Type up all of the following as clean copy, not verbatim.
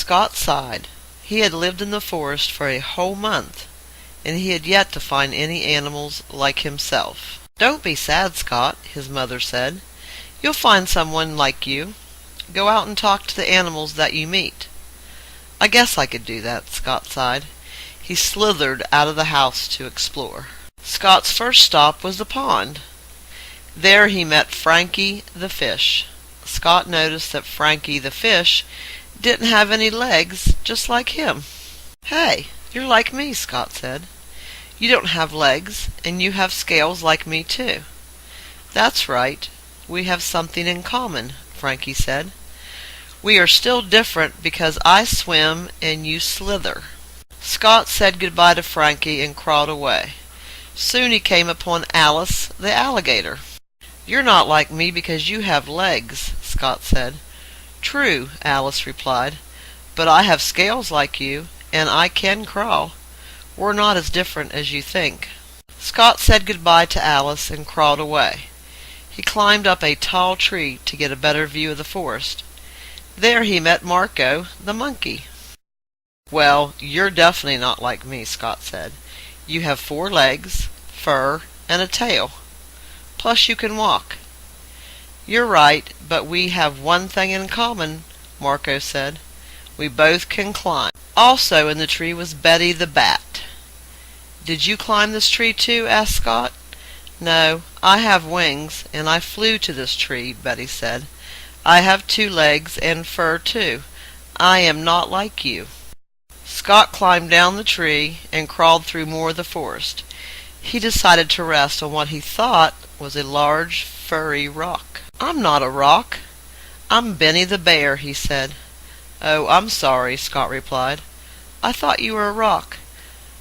Scott sighed. He had lived in the forest for a whole month, and he had yet to find any animals like himself. "Don't be sad, Scott," his mother said. "You'll find someone like you. Go out and talk to the animals that you meet." "I guess I could do that," Scott sighed. He slithered out of the house to explore. Scott's first stop was the pond. There he met Frankie the fish. Scott noticed that Frankie the fish didn't have any legs, just like him. "Hey, you're like me," Scott said. "You don't have legs, and you have scales like me too." "That's right. We have something in common," Frankie said. "We are still different because I swim and you slither." Scott said goodbye to Frankie and crawled away. Soon he came upon Alice the alligator. "You're not like me because you have legs," Scott said. "True," Alice replied, "but I have scales like you, and I can crawl. We're not as different as you think." Scott said goodbye to Alice and crawled away. He climbed up a tall tree to get a better view of the forest. There he met Marco, the monkey. "Well, you're definitely not like me," Scott said. "You have 4 legs, fur, and a tail. Plus you can walk." "You're right, but we have one thing in common," Marco said. "We both can climb." Also in the tree was Betty the bat. "Did you climb this tree too?" asked Scott. "No, I have wings, and I flew to this tree," Betty said. "I have 2 legs and fur too. I am not like you." Scott climbed down the tree and crawled through more of the forest. He decided to rest on what he thought was a large, furry rock. "I'm not a rock. I'm Benny the bear," he said. "Oh, I'm sorry," Scott replied. "I thought you were a rock.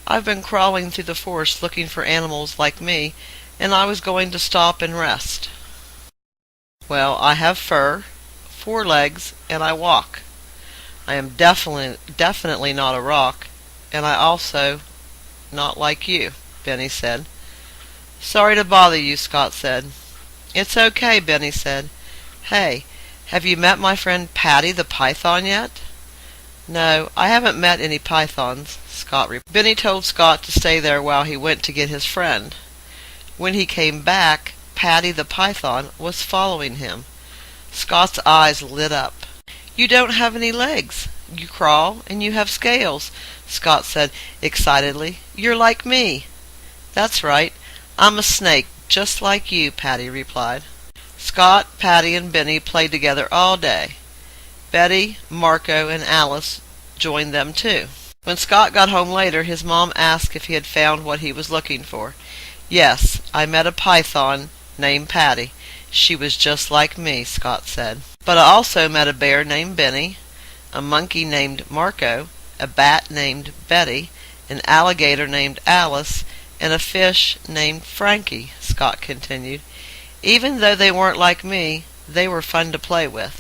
I've been crawling through the forest looking for animals like me, and I was going to stop and rest." "Well, I have fur, 4 legs, and I walk. I am definitely not a rock, and I also not like you," Benny said. "Sorry to bother you," Scott said. "It's okay," Benny said. "Hey, have you met my friend Patty the python yet?" "No, I haven't met any pythons," Scott replied. Benny told Scott to stay there while he went to get his friend. When he came back, Patty the python was following him. Scott's eyes lit up. "You don't have any legs. You crawl and you have scales," Scott said excitedly. "You're like me." "That's right. I'm a snake, just like you," Patty replied. Scott, Patty, and Benny played together all day. Betty, Marco, and Alice joined them too. When Scott got home later, his mom asked if he had found what he was looking for. "Yes, I met a python named Patty. She was just like me," Scott said. "But I also met a bear named Benny, a monkey named Marco, a bat named Betty, an alligator named Alice, and a fish named Frankie," Scott continued. "Even though they weren't like me, they were fun to play with."